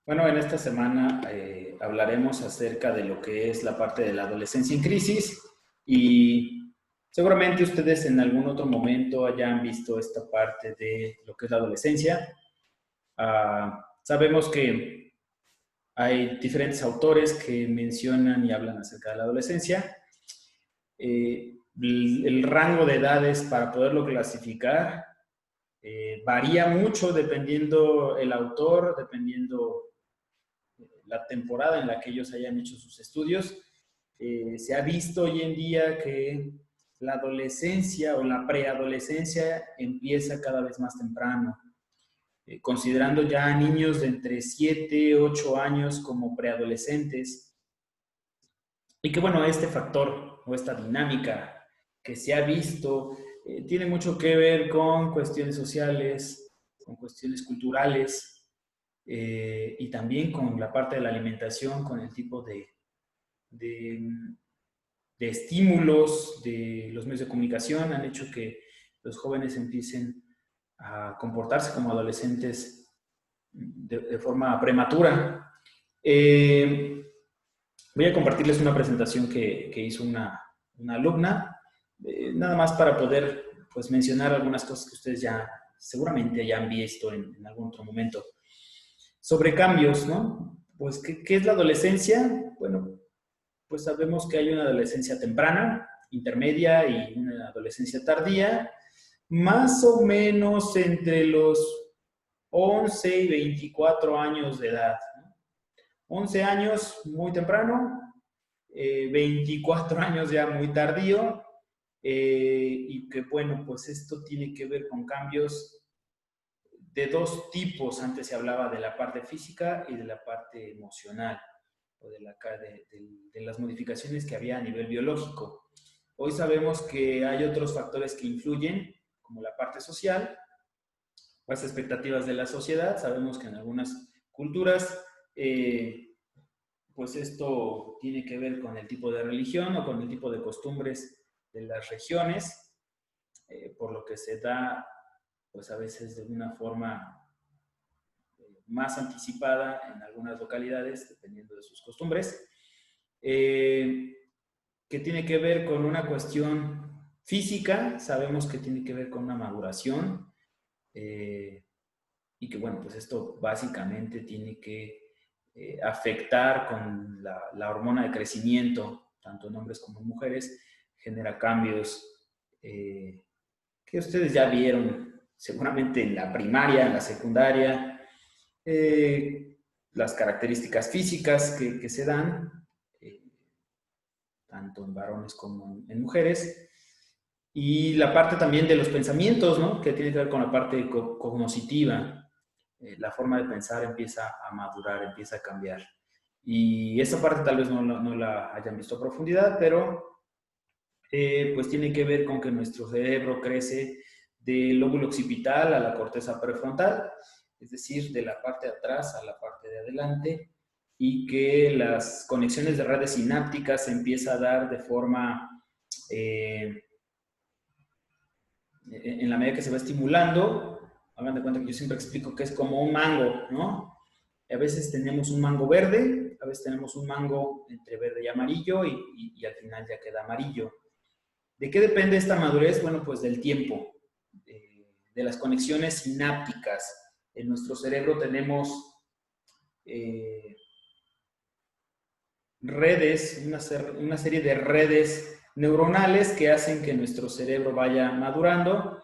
Bueno, en esta semana hablaremos acerca de lo que es la parte de la adolescencia en crisis y seguramente ustedes en algún otro momento hayan visto esta parte de lo que es la adolescencia. Sabemos que hay diferentes autores que mencionan y hablan acerca de la adolescencia. El rango de edades para poderlo clasificar varía mucho dependiendo el autor, dependiendo la temporada en la que ellos hayan hecho sus estudios. Se ha visto hoy en día que la adolescencia o la preadolescencia empieza cada vez más temprano, considerando ya niños de entre 7 y 8 años como preadolescentes. Y que bueno, este factor o esta dinámica que se ha visto tiene mucho que ver con cuestiones sociales, con cuestiones culturales, y también con la parte de la alimentación, con el tipo de, de estímulos de los medios de comunicación, han hecho que los jóvenes empiecen a comportarse como adolescentes de forma prematura. Voy a compartirles una presentación que hizo una alumna, nada más para poder pues, mencionar algunas cosas que ustedes ya seguramente ya han visto en algún otro momento. Sobre cambios, ¿no? Pues, ¿qué es la adolescencia? Bueno, pues sabemos que hay una adolescencia temprana, intermedia y una adolescencia tardía, más o menos entre los 11 y 24 años de edad, ¿no? 11 años muy temprano, 24 años ya muy tardío, y que bueno, pues esto tiene que ver con cambios de dos tipos. Antes se hablaba de la parte física y de la parte emocional, o de las modificaciones que había a nivel biológico. Hoy sabemos que hay otros factores que influyen, como la parte social, las expectativas de la sociedad. Sabemos que en algunas culturas, pues esto tiene que ver con el tipo de religión o con el tipo de costumbres de las regiones, por lo que se da pues a veces de una forma más anticipada en algunas localidades, dependiendo de sus costumbres, que tiene que ver con una cuestión física. Sabemos que tiene que ver con una maduración, y que bueno, pues esto básicamente tiene que afectar con la hormona de crecimiento, tanto en hombres como en mujeres, genera cambios que ustedes ya vieron seguramente en la primaria, en la secundaria, las características físicas que se dan, tanto en varones como en mujeres, y la parte también de los pensamientos, ¿no? Que tiene que ver con la parte cognitiva. La forma de pensar empieza a madurar, empieza a cambiar. Y esa parte tal vez no la hayan visto a profundidad, pero pues tiene que ver con que nuestro cerebro crece del lóbulo occipital a la corteza prefrontal, es decir, de la parte de atrás a la parte de adelante, y que las conexiones de redes sinápticas se empieza a dar de forma, en la medida que se va estimulando. Hagan de cuenta que yo siempre explico que es como un mango, ¿no? A veces tenemos un mango verde, a veces tenemos un mango entre verde y amarillo, y al final ya queda amarillo. ¿De qué depende esta madurez? Bueno, pues del tiempo, de las conexiones sinápticas. En nuestro cerebro tenemos redes, una serie de redes neuronales que hacen que nuestro cerebro vaya madurando.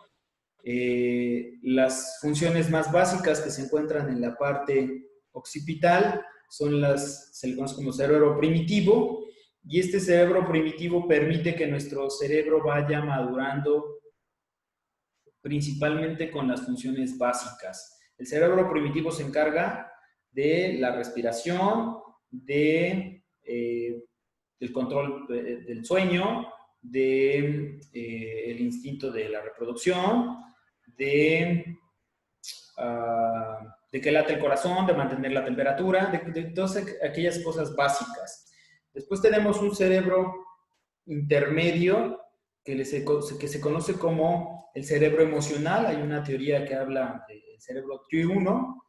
Las funciones más básicas que se encuentran en la parte occipital son se le conoce como cerebro primitivo, y este cerebro primitivo permite que nuestro cerebro vaya madurando principalmente con las funciones básicas. El cerebro primitivo se encarga de la respiración, del control del sueño, del instinto de la reproducción, de que late el corazón, de mantener la temperatura, de todas aquellas cosas básicas. Después tenemos un cerebro intermedio que se conoce como el cerebro emocional. Hay una teoría que habla del cerebro triuno,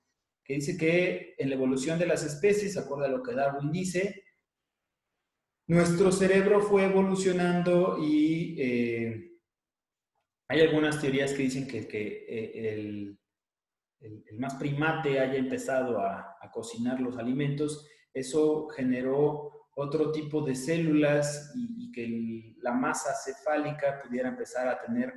que dice que en la evolución de las especies, acorde a lo que Darwin dice, nuestro cerebro fue evolucionando y hay algunas teorías que dicen que el más primate haya empezado a cocinar los alimentos. Eso generó otro tipo de células y que la masa cefálica pudiera empezar a tener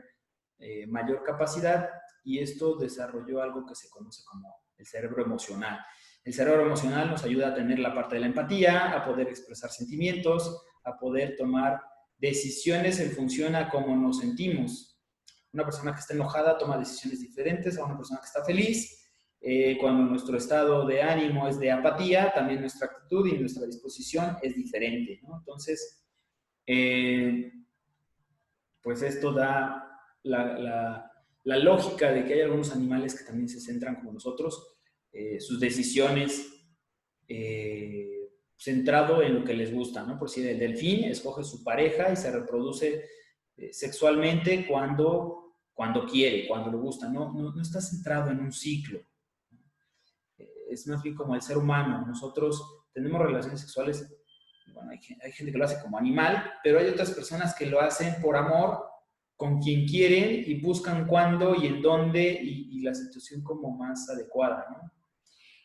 mayor capacidad, y esto desarrolló algo que se conoce como el cerebro emocional. El cerebro emocional nos ayuda a tener la parte de la empatía, a poder expresar sentimientos, a poder tomar decisiones en función a cómo nos sentimos. Una persona que está enojada toma decisiones diferentes a una persona que está feliz. Cuando nuestro estado de ánimo es de apatía, también nuestra actitud y nuestra disposición es diferente, ¿no? Entonces, pues esto da la lógica de que hay algunos animales que también se centran como nosotros, sus decisiones centrado en lo que les gusta, ¿no? Por si el delfín escoge su pareja y se reproduce sexualmente cuando quiere, cuando le gusta, no está centrado en un ciclo. Es más bien como el ser humano. Nosotros tenemos relaciones sexuales, bueno, hay gente que lo hace como animal, pero hay otras personas que lo hacen por amor, con quien quieren y buscan cuándo y en dónde y la situación como más adecuada, ¿no?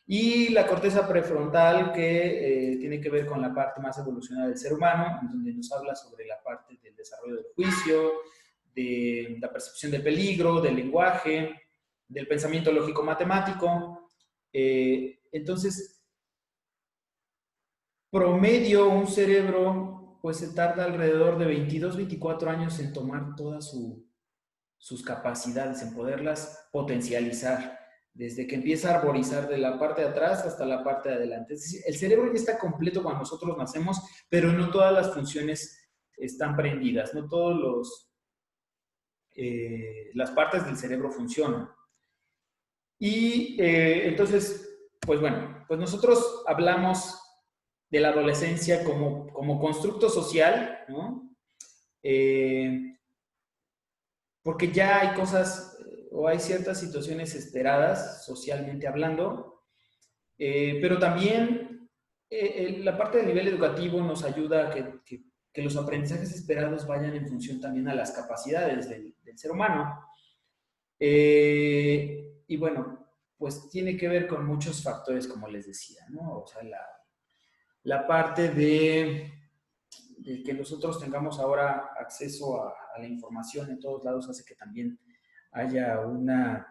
Y la corteza prefrontal, que tiene que ver con la parte más evolucionada del ser humano, en donde nos habla sobre la parte del desarrollo del juicio, de la percepción del peligro, del lenguaje, del pensamiento lógico-matemático. Entonces, promedio, un cerebro pues se tarda alrededor de 22, 24 años en tomar todas sus capacidades, en poderlas potencializar, desde que empieza a arborizar de la parte de atrás hasta la parte de adelante. Es decir, el cerebro ya está completo cuando nosotros nacemos, pero no todas las funciones están prendidas, no todas las partes del cerebro funcionan. Y entonces, pues bueno, pues nosotros hablamos de la adolescencia como constructo social, ¿no? Porque ya hay cosas o hay ciertas situaciones esperadas socialmente hablando, pero también la parte del nivel educativo nos ayuda a que los aprendizajes esperados vayan en función también a las capacidades del ser humano. Y bueno, pues tiene que ver con muchos factores, como les decía, ¿no? O sea, la parte de que nosotros tengamos ahora acceso a la información en todos lados hace que también haya una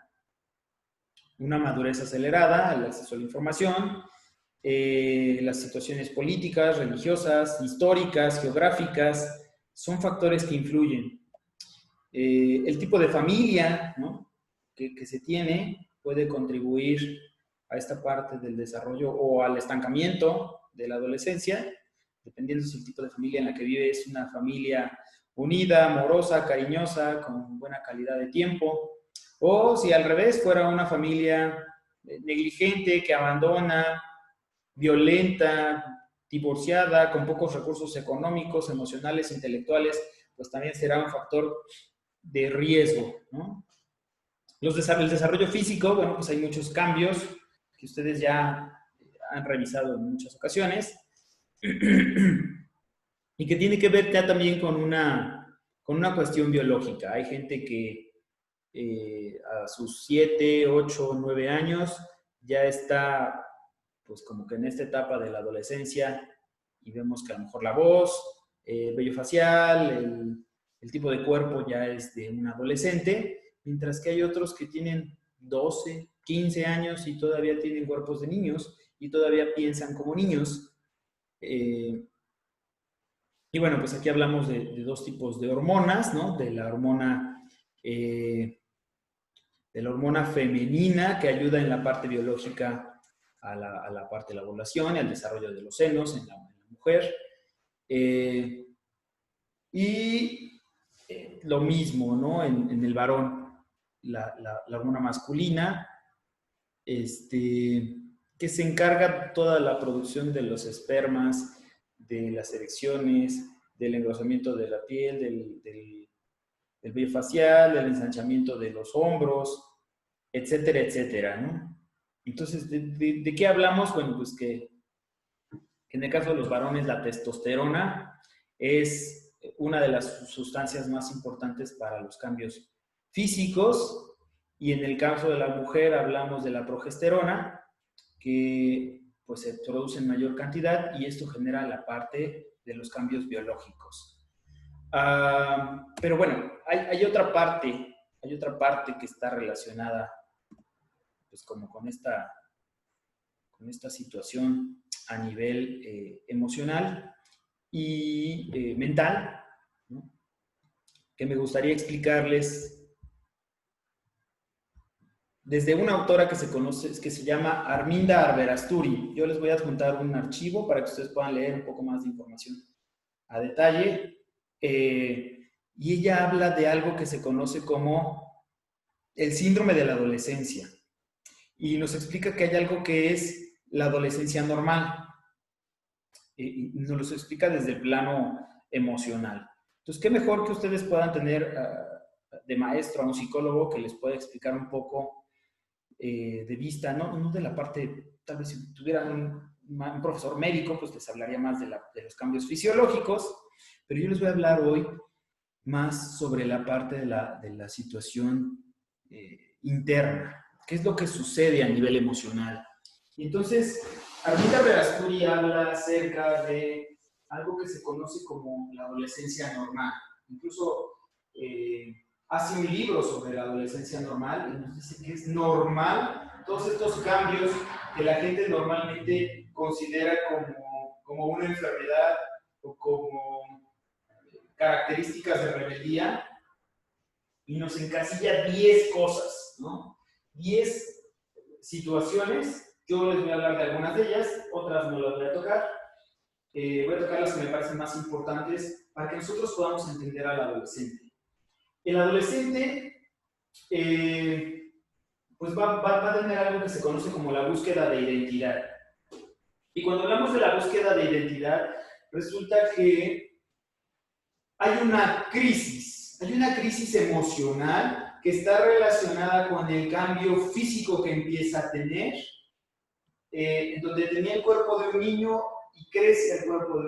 madurez acelerada al acceso a la información. Las situaciones políticas, religiosas, históricas, geográficas, son factores que influyen. El tipo de familia, ¿no?, que se tiene puede contribuir a esta parte del desarrollo o al estancamiento de la adolescencia, dependiendo si el tipo de familia en la que vive es una familia unida, amorosa, cariñosa, con buena calidad de tiempo, o si al revés fuera una familia negligente, que abandona, violenta, divorciada, con pocos recursos económicos, emocionales, intelectuales, pues también será un factor de riesgo, ¿no? El desarrollo físico, bueno, pues hay muchos cambios que ustedes ya han revisado en muchas ocasiones y que tiene que ver ya también con una cuestión biológica. Hay gente que a sus 7, 8, 9 años ya está pues como que en esta etapa de la adolescencia y vemos que a lo mejor la voz, el vello facial, el tipo de cuerpo ya es de un adolescente, mientras que hay otros que tienen 12, 15 años y todavía tienen cuerpos de niños y todavía piensan como niños. Y bueno, pues aquí hablamos de dos tipos de hormonas, ¿no? De la hormona femenina, que ayuda en la parte biológica a la parte de la ovulación y al desarrollo de los senos en la mujer. Y lo mismo, ¿no? En el varón, la hormona masculina, que se encarga toda la producción de los espermas, de las erecciones, del engrosamiento de la piel, del vello facial, del ensanchamiento de los hombros, etcétera, etcétera, ¿no? Entonces, ¿de qué hablamos? Bueno, pues que en el caso de los varones la testosterona es una de las sustancias más importantes para los cambios físicos, y en el caso de la mujer hablamos de la progesterona, que pues se produce en mayor cantidad y esto genera la parte de los cambios biológicos. Pero bueno, hay otra parte que está relacionada pues como con esta situación a nivel emocional y mental, ¿no? Que me gustaría explicarles desde una autora que se conoce, que se llama Arminda Arverasturi. Yo les voy a adjuntar un archivo para que ustedes puedan leer un poco más de información a detalle. Y ella habla de algo que se conoce como el síndrome de la adolescencia. Y nos explica que hay algo que es la adolescencia normal. Y nos lo explica desde el plano emocional. Entonces, qué mejor que ustedes puedan tener de maestro a un psicólogo que les pueda explicar un poco de vista, no de la parte, tal vez si tuvieran un profesor médico, pues les hablaría más de los cambios fisiológicos, pero yo les voy a hablar hoy más sobre la parte de la situación interna, qué es lo que sucede a nivel emocional. Y entonces, Arminda Verasturi habla acerca de algo que se conoce como la adolescencia normal. Incluso hace un libro sobre la adolescencia normal y nos dice que es normal todos estos cambios que la gente normalmente considera como una enfermedad o como características de rebeldía, y nos encasilla 10 cosas, ¿no? 10 situaciones. Yo les voy a hablar de algunas de ellas, otras no las voy a tocar. Voy a tocar las que me parecen más importantes para que nosotros podamos entender al adolescente. El adolescente pues va a tener algo que se conoce como la búsqueda de identidad. Y cuando hablamos de la búsqueda de identidad, resulta que hay una crisis emocional que está relacionada con el cambio físico que empieza a tener, en donde tenía el cuerpo de un niño y crece el cuerpo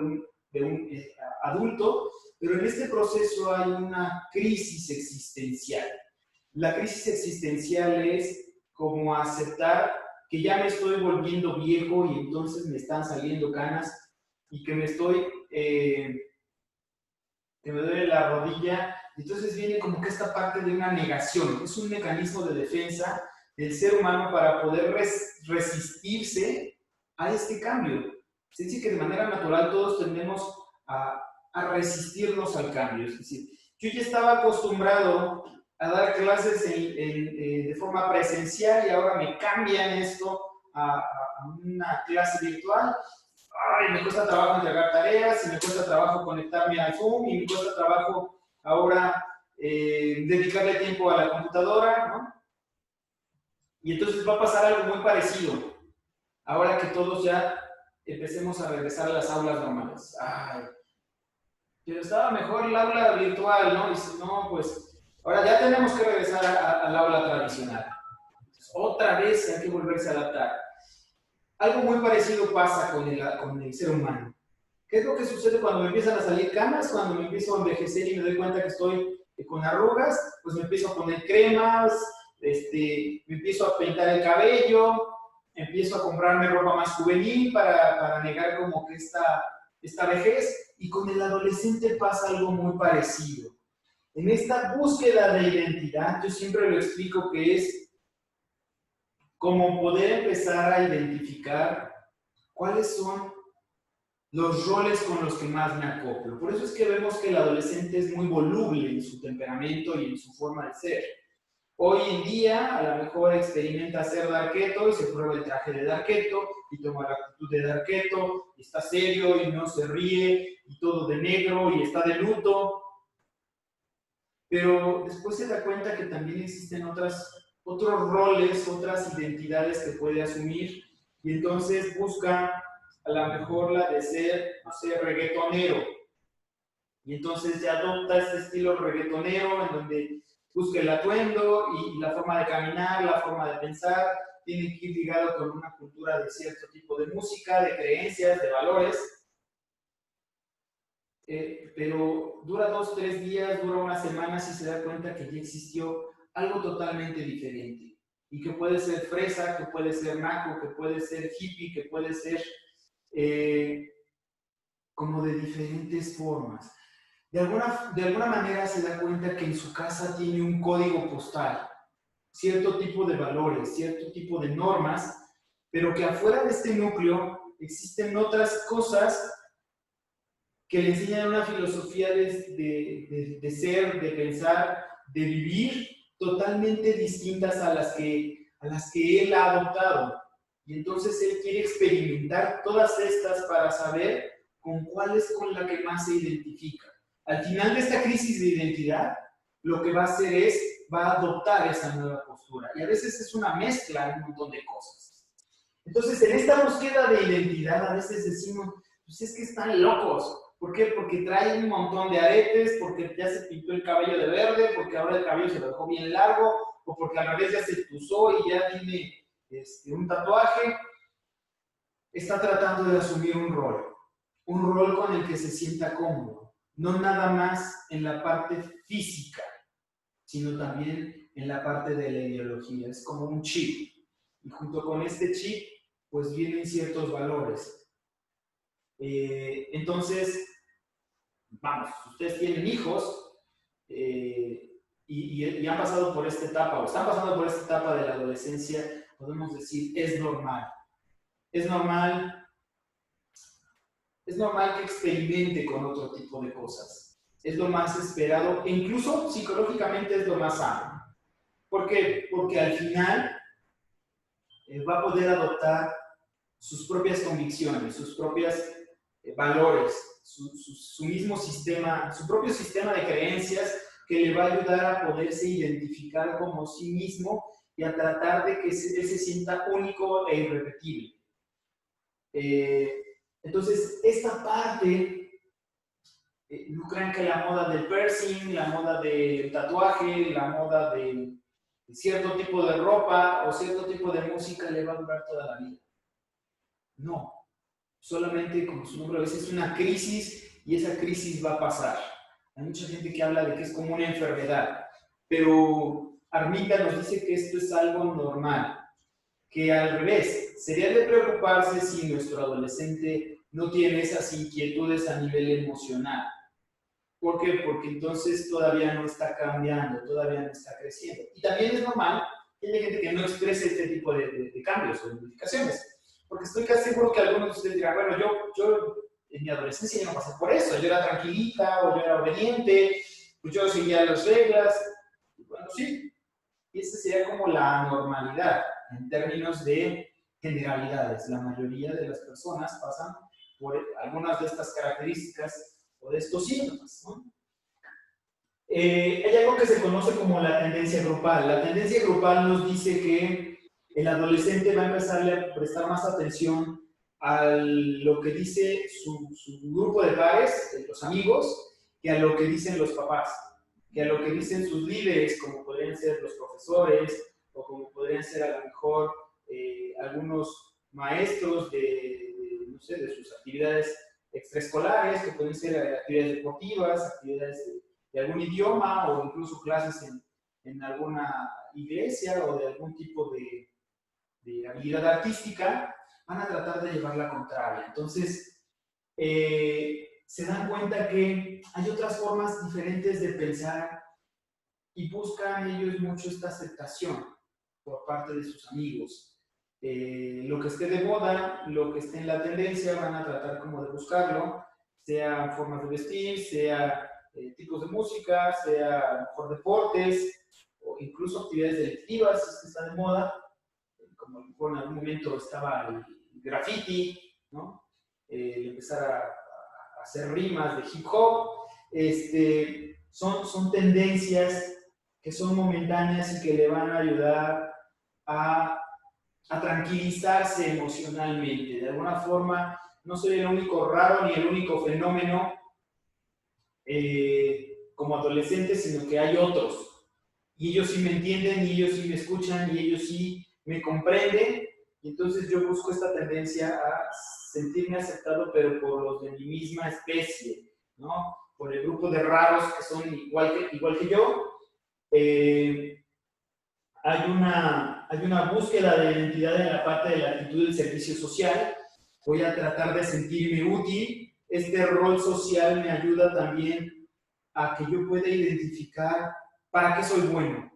de un adulto, pero en este proceso hay una crisis existencial. La crisis existencial es como aceptar que ya me estoy volviendo viejo y entonces me están saliendo canas y que me duele la rodilla. Entonces viene como que esta parte de una negación. Es un mecanismo de defensa del ser humano para poder resistirse a este cambio. Es decir, que de manera natural todos tendemos a resistirnos al cambio. Es decir, yo ya estaba acostumbrado a dar clases de forma presencial y ahora me cambian esto a una clase virtual. Ay, me cuesta trabajo entregar tareas, y me cuesta trabajo conectarme al Zoom, y me cuesta trabajo ahora dedicarle tiempo a la computadora, ¿no? Y entonces va a pasar algo muy parecido. Ahora que todos ya empecemos a regresar a las aulas normales. Ay, pero estaba mejor el aula virtual, ¿no? Y dices, no, pues ahora ya tenemos que regresar al aula tradicional. Entonces, otra vez hay que volverse a adaptar. Algo muy parecido pasa con el ser humano. ¿Qué es lo que sucede cuando me empiezan a salir canas? Cuando me empiezo a envejecer y me doy cuenta que estoy con arrugas, pues me empiezo a poner cremas, me empiezo a pintar el cabello, empiezo a comprarme ropa más juvenil para negar como que esta vejez. Y con el adolescente pasa algo muy parecido. En esta búsqueda de identidad, yo siempre lo explico que es como poder empezar a identificar cuáles son los roles con los que más me acoplo. Por eso es que vemos que el adolescente es muy voluble en su temperamento y en su forma de ser. Hoy en día, a lo mejor experimenta ser darketo y se prueba el traje de darketo y toma la actitud de darketo, y está serio y no se ríe y todo de negro y está de luto. Pero después se da cuenta que también existen otros roles, otras identidades que puede asumir, y entonces busca a lo mejor la de ser, no sé, reggaetonero. Y entonces ya adopta este estilo reggaetonero en donde busca el atuendo y la forma de caminar, la forma de pensar, tiene que ir ligado con una cultura de cierto tipo de música, de creencias, de valores, pero dura 2, 3 días, dura una semana si se da cuenta que ya existió algo totalmente diferente y que puede ser fresa, que puede ser naco, que puede ser hippie, que puede ser como de diferentes formas. De alguna manera se da cuenta que en su casa tiene un código postal, cierto tipo de valores, cierto tipo de normas, pero que afuera de este núcleo existen otras cosas que le enseñan una filosofía de ser, de pensar, de vivir totalmente distintas a las que él ha adoptado. Y entonces él quiere experimentar todas estas para saber con cuál es con la que más se identifica. Al final de esta crisis de identidad, lo que va a hacer va a adoptar esa nueva postura. Y a veces es una mezcla de un montón de cosas. Entonces, en esta búsqueda de identidad, a veces decimos, pues es que están locos. ¿Por qué? Porque trae un montón de aretes, porque ya se pintó el cabello de verde, porque ahora el cabello se lo dejó bien largo, o porque a la vez ya se tuzó y ya tiene un tatuaje. Está tratando de asumir un rol con el que se sienta cómodo, no nada más en la parte física, sino también en la parte de la ideología. Es como un chip. Y junto con este chip, pues vienen ciertos valores. Entonces, vamos, ustedes tienen hijos y han pasado por esta etapa, o están pasando por esta etapa de la adolescencia, podemos decir, es normal. Es normal que experimente con otro tipo de cosas. Es lo más esperado e incluso psicológicamente es lo más sano. ¿Por qué? Porque al final va a poder adoptar sus propias convicciones, sus propios valores, su mismo sistema, su propio sistema de creencias que le va a ayudar a poderse identificar como sí mismo y a tratar de que él se sienta único e irrepetible. Entonces, esta parte, no crean que la moda del piercing, la moda del tatuaje, la moda de cierto tipo de ropa o cierto tipo de música le va a durar toda la vida. No, solamente como su nombre lo dice, es una crisis y esa crisis va a pasar. Hay mucha gente que habla de que es como una enfermedad, pero Armita nos dice que esto es algo normal, que al revés, sería de preocuparse si nuestro adolescente no tiene esas inquietudes a nivel emocional. ¿Por qué? Porque entonces todavía no está cambiando, todavía no está creciendo. Y también es normal que haya gente que no exprese este tipo de cambios o de modificaciones. Porque estoy casi seguro que algunos de ustedes dirán, bueno, yo en mi adolescencia ya no pasé por eso, yo era tranquilita o yo era obediente, pues yo seguía las reglas. Y bueno, sí, y esa sería como la normalidad en términos de generalidades. La mayoría de las personas pasan por algunas de estas características o de estos síntomas, ¿no? Hay algo que se conoce como la tendencia grupal. La tendencia grupal nos dice que el adolescente va a empezar a prestar más atención a lo que dice su grupo de pares, los amigos, que a lo que dicen los papás, que a lo que dicen sus líderes, como podrían ser los profesores, o como podrían ser a lo mejor algunos maestros no sé, de sus actividades extraescolares, que pueden ser actividades deportivas, actividades de algún idioma o incluso clases en alguna iglesia o de algún tipo de habilidad artística, van a tratar de llevar la contraria. Entonces, se dan cuenta que hay otras formas diferentes de pensar y buscan ellos mucho esta aceptación por parte de sus amigos. Lo que esté de moda, lo que esté en la tendencia, van a tratar como de buscarlo, sea formas de vestir, sea tipos de música, sea a lo mejor deportes, o incluso actividades delictivas, si es que está de moda, como a lo mejor en algún momento estaba el graffiti, ¿no? Empezar a hacer rimas de hip hop, son tendencias que son momentáneas y que le van a ayudar a tranquilizarse emocionalmente. De alguna forma, no soy el único raro ni el único fenómeno como adolescente, sino que hay otros. Y ellos sí me entienden, y ellos sí me escuchan, y ellos sí me comprende, y entonces yo busco esta tendencia a sentirme aceptado, pero por los de mi misma especie, ¿no? Por el grupo de raros que son igual que yo. Hay una búsqueda de identidad en la parte de la actitud del servicio social. Voy a tratar de sentirme útil. Este rol social me ayuda también a que yo pueda identificar para qué soy bueno.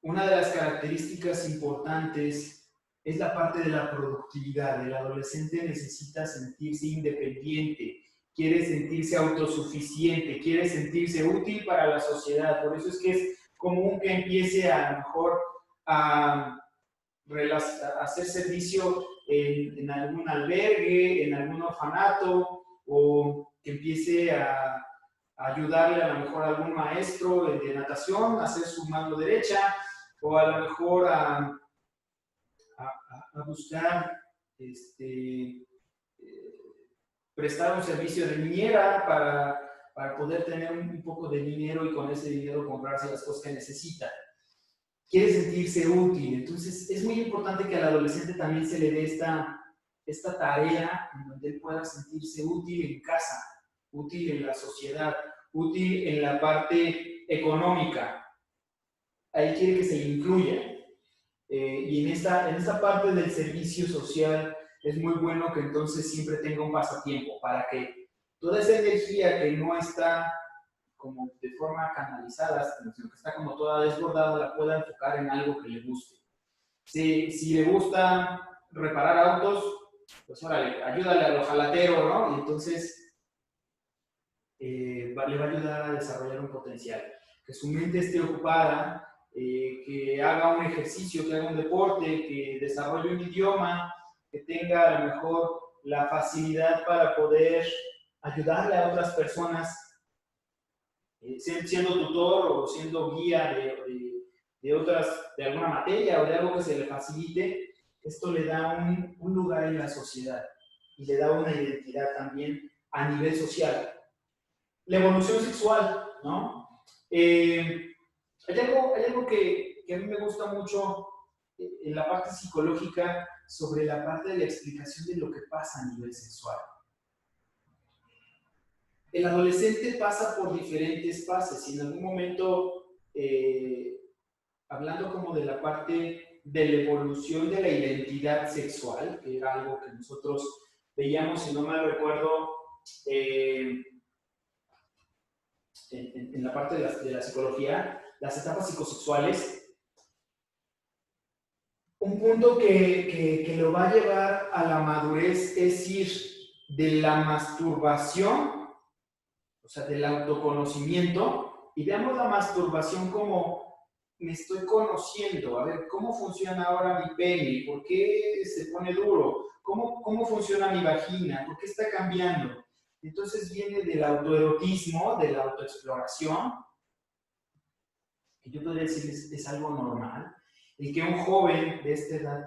Una de las características importantes es la parte de la productividad. El adolescente necesita sentirse independiente, quiere sentirse autosuficiente, quiere sentirse útil para la sociedad. Por eso es que es común que empiece a lo mejor a hacer servicio en algún albergue, en algún orfanato, o que empiece a ayudarle a lo mejor a algún maestro de natación a hacer su mano derecha, o a lo mejor a buscar prestar un servicio de niñera para poder tener un poco de dinero y con ese dinero comprarse las cosas que necesita. Quiere sentirse útil. Entonces, es muy importante que al adolescente también se le dé esta tarea en donde él pueda sentirse útil en casa, útil en la sociedad, útil en la parte económica. Ahí quiere que se le incluya. Y en esta parte del servicio social es muy bueno que entonces siempre tenga un pasatiempo para que toda esa energía que no está como de forma canalizada, sino que está como toda desbordada, la pueda enfocar en algo que le guste. Si le gusta reparar autos, pues órale, ayúdale al ojalatero, ¿no? Y entonces le va a ayudar a desarrollar un potencial. Que su mente esté ocupada, que haga un ejercicio, que haga un deporte, que desarrolle un idioma, que tenga a lo mejor la facilidad para poder ayudarle a otras personas, siendo tutor o siendo guía de alguna materia o de algo que se le facilite. Esto le da un lugar en la sociedad y le da una identidad también a nivel social. La evolución sexual, ¿no? Hay algo que a mí me gusta mucho en la parte psicológica sobre la parte de la explicación de lo que pasa a nivel sexual. El adolescente pasa por diferentes fases y en algún momento, hablando como de la parte de la evolución de la identidad sexual, que era algo que nosotros veíamos, si no mal recuerdo, en la parte de la psicología, las etapas psicosexuales, un punto que lo va a llevar a la madurez es ir de la masturbación, o sea, del autoconocimiento, y veamos la masturbación como me estoy conociendo, a ver, ¿cómo funciona ahora mi pene? ¿Por qué se pone duro? ¿Cómo funciona mi vagina? ¿Por qué está cambiando? Entonces viene del autoerotismo, de la autoexploración, que yo podría decir es algo normal. El que un joven de esta edad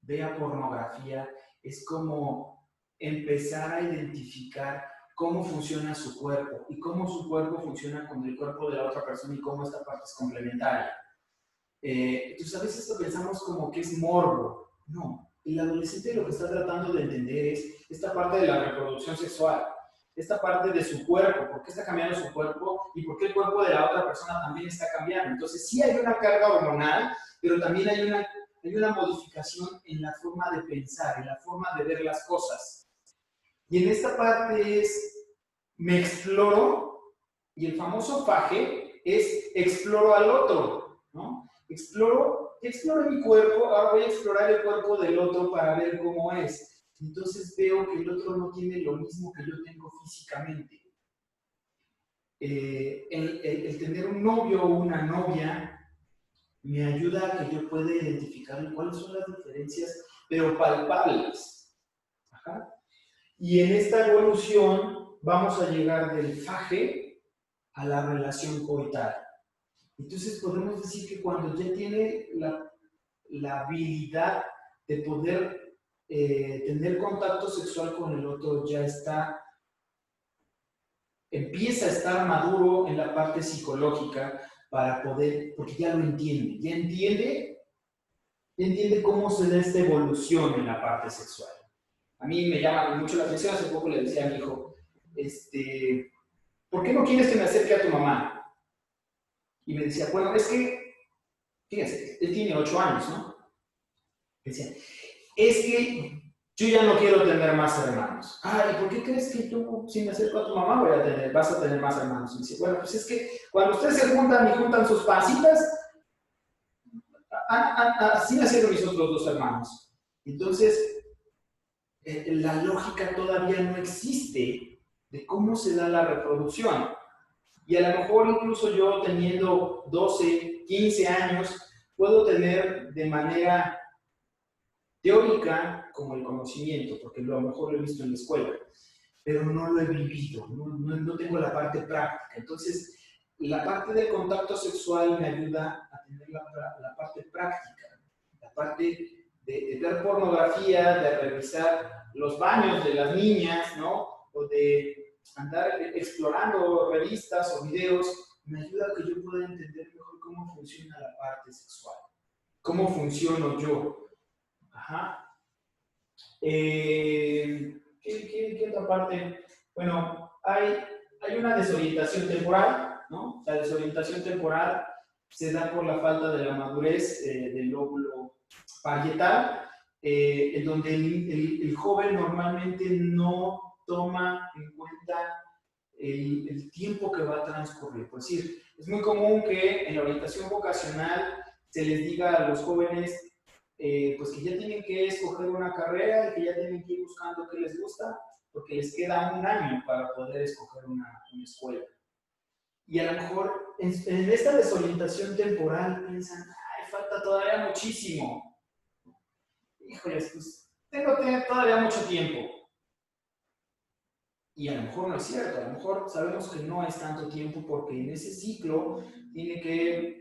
vea pornografía es como empezar a identificar cómo funciona su cuerpo y cómo su cuerpo funciona con el cuerpo de la otra persona y cómo esta parte es complementaria. Entonces a veces lo pensamos como que es morbo. No, el adolescente lo que está tratando de entender es esta parte de la reproducción sexual, esta parte de su cuerpo, por qué está cambiando su cuerpo y por qué el cuerpo de la otra persona también está cambiando. Entonces sí hay una carga hormonal, pero también hay una modificación en la forma de pensar, en la forma de ver las cosas. Y en esta parte es, me exploro, y el famoso faje es exploro al otro, ¿no? Exploro mi cuerpo, ahora voy a explorar el cuerpo del otro para ver cómo es. Entonces veo que el otro no tiene lo mismo que yo tengo físicamente. El tener un novio o una novia me ayuda a que yo pueda identificar cuáles son las diferencias, pero palpables. Ajá. Y en esta evolución vamos a llegar del faje a la relación coital. Entonces podemos decir que cuando ya tiene la habilidad de poder tener contacto sexual con el otro, ya empieza a estar maduro en la parte psicológica, para poder, porque ya lo entiende, ya entiende cómo se da esta evolución en la parte sexual. A mí me llama mucho la atención, hace poco le decía a mi hijo, ¿por qué no quieres que me acerque a tu mamá? Y me decía, bueno, es que, fíjense, él tiene 8 años, ¿no? Decía, es que yo ya no quiero tener más hermanos. Ay, ¿por qué crees que tú, si me acerco a tu mamá, vas a tener más hermanos? Y dice, bueno, pues es que cuando ustedes se juntan y juntan sus pancitas, así nacieron mis otros 2 hermanos. Entonces, la lógica todavía no existe de cómo se da la reproducción. Y a lo mejor incluso yo teniendo 12, 15 años, puedo tener de manera teórica como el conocimiento, porque a lo mejor lo he visto en la escuela, pero no lo he vivido, no tengo la parte práctica. Entonces, la parte del contacto sexual me ayuda a tener la parte práctica, la parte de ver pornografía, de revisar los baños de las niñas, ¿no? O de andar explorando revistas o videos, me ayuda a que yo pueda entender mejor cómo funciona la parte sexual, cómo funciono yo. Ajá. ¿Qué otra parte? Bueno, hay una desorientación temporal, ¿no? La desorientación temporal se da por la falta de la madurez del lóbulo parietal, en donde el joven normalmente no toma en cuenta el tiempo que va a transcurrir. Por decir, es muy común que en la orientación vocacional se les diga a los jóvenes pues que ya tienen que escoger una carrera y que ya tienen que ir buscando qué les gusta, porque les queda 1 año para poder escoger una escuela. Y a lo mejor en esta desorientación temporal piensan, ay, falta todavía muchísimo. Híjoles, pues tengo todavía mucho tiempo. Y a lo mejor no es cierto, a lo mejor sabemos que no es tanto tiempo porque en ese ciclo tiene que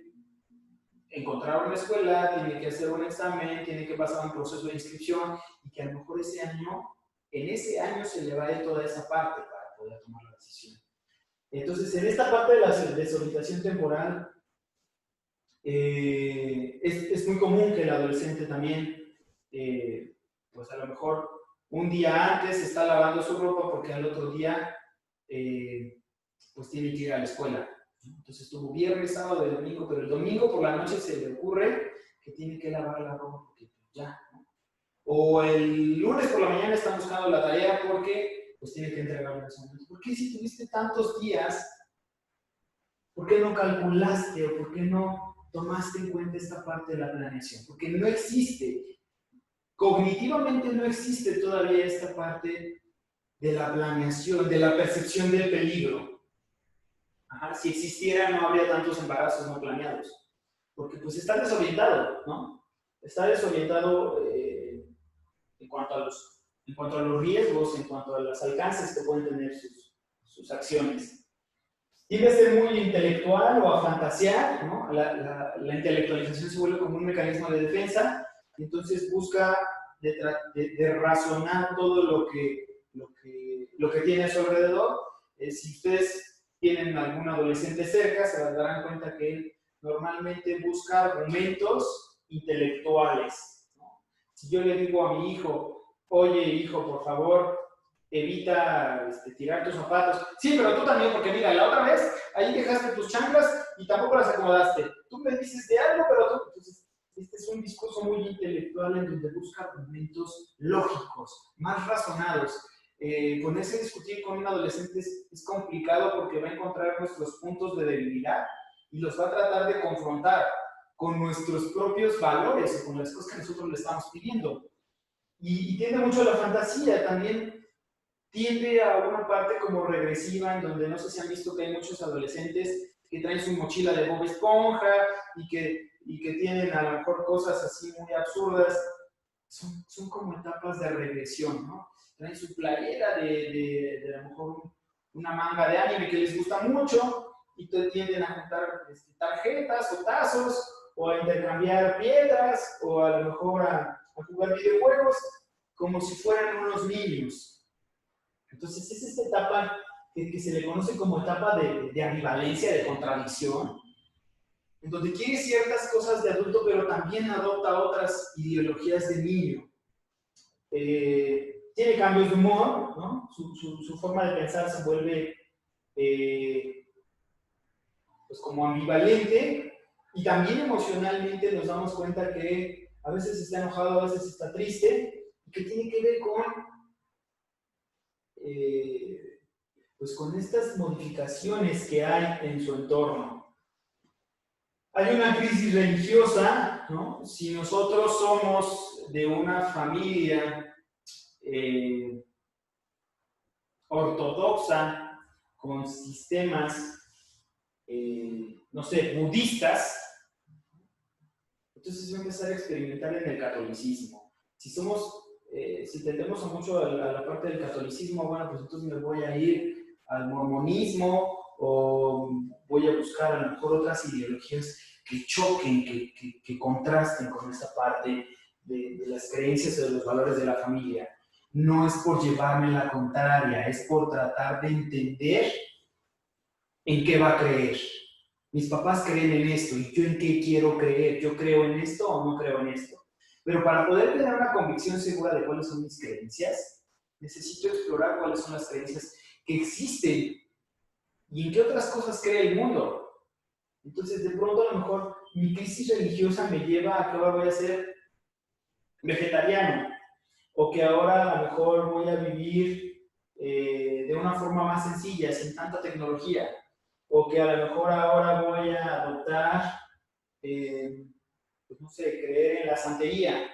encontrar una escuela, tiene que hacer un examen, tiene que pasar un proceso de inscripción y que a lo mejor en ese año se le va a ir toda esa parte para poder tomar la decisión. Entonces, en esta parte de la desorientación temporal, es muy común que el adolescente también, pues a lo mejor un día antes está lavando su ropa porque al otro día, pues tiene que ir a la escuela. Entonces estuvo viernes, sábado y domingo, pero el domingo por la noche se le ocurre que tiene que lavar la ropa porque ya, ¿no? O el lunes por la mañana está buscando la tarea porque pues tiene que entregarla en ese momento. ¿Por qué si tuviste tantos días, por qué no calculaste o por qué no tomaste en cuenta esta parte de la planeación? Porque no existe, cognitivamente no existe todavía esta parte de la planeación, de la percepción del peligro. Ajá, si existiera no habría tantos embarazos no planeados, porque pues está desorientado, ¿no? Está desorientado en cuanto a los riesgos, en cuanto a los alcances que pueden tener sus acciones. Tiende a ser muy intelectual o a fantasear, ¿no? La intelectualización se vuelve como un mecanismo de defensa, y entonces busca de razonar todo lo que tiene a su alrededor. Si ustedes tienen algún adolescente cerca, se darán cuenta que él normalmente busca argumentos intelectuales, ¿no? Si yo le digo a mi hijo, oye hijo, por favor, evita tirar tus zapatos. Sí, pero tú también, porque mira, la otra vez ahí dejaste tus chanclas y tampoco las acomodaste. Tú me dices de algo, pero tú... Entonces, este es un discurso muy intelectual en donde busca argumentos lógicos, más razonados. Ponerse a discutir con un adolescente es complicado porque va a encontrar nuestros puntos de debilidad y los va a tratar de confrontar con nuestros propios valores o con las cosas que nosotros le estamos pidiendo. Y tiende mucho a la fantasía, también tiende a una parte como regresiva en donde no sé si han visto que hay muchos adolescentes que traen su mochila de Bob Esponja y que tienen a lo mejor cosas así muy absurdas. Son como etapas de regresión, ¿no? Traen su playera de a lo mejor una manga de anime que les gusta mucho y tienden a juntar tarjetas o tazos o a intercambiar piedras o a lo mejor a jugar videojuegos como si fueran unos niños. Entonces es esta etapa que se le conoce como etapa de ambivalencia, de contradicción, en donde quiere ciertas cosas de adulto, pero también adopta otras ideologías de niño. Tiene cambios de humor, ¿no? Su forma de pensar se vuelve pues como ambivalente, y también emocionalmente nos damos cuenta que a veces está enojado, a veces está triste, y que tiene que ver con pues con estas modificaciones que hay en su entorno. Hay una crisis religiosa, ¿no? Si nosotros somos de una familia ortodoxa, con sistemas, no sé, budistas, entonces voy a empezar a experimentar en el catolicismo. Si si tendemos mucho a la parte del catolicismo, bueno, pues entonces me voy a ir al mormonismo, o voy a buscar a lo mejor otras ideologías que choquen, que contrasten con esta parte de las creencias o de los valores de la familia. No es por llevarme la contraria, es por tratar de entender en qué va a creer. Mis papás creen en esto, ¿y yo en qué quiero creer? ¿Yo creo en esto o no creo en esto? Pero para poder tener una convicción segura de cuáles son mis creencias, necesito explorar cuáles son las creencias que existen y en qué otras cosas cree el mundo. Entonces, de pronto, a lo mejor, mi crisis religiosa me lleva a que ahora voy a ser vegetariano, o que ahora a lo mejor voy a vivir de una forma más sencilla, sin tanta tecnología, o que a lo mejor ahora voy a adoptar, pues no sé, creer en la santería,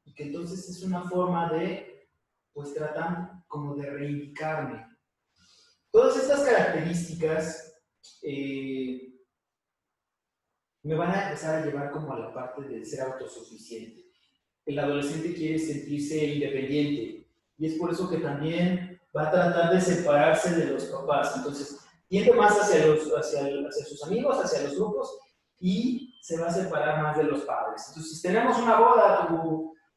y que entonces es una forma de, pues tratar como de reivindicarme. Todas estas características me van a empezar a llevar como a la parte de ser autosuficiente. El adolescente quiere sentirse independiente, y es por eso que también va a tratar de separarse de los papás. Entonces, tiende más hacia sus amigos, hacia los grupos, y se va a separar más de los padres. Entonces, tenemos una boda,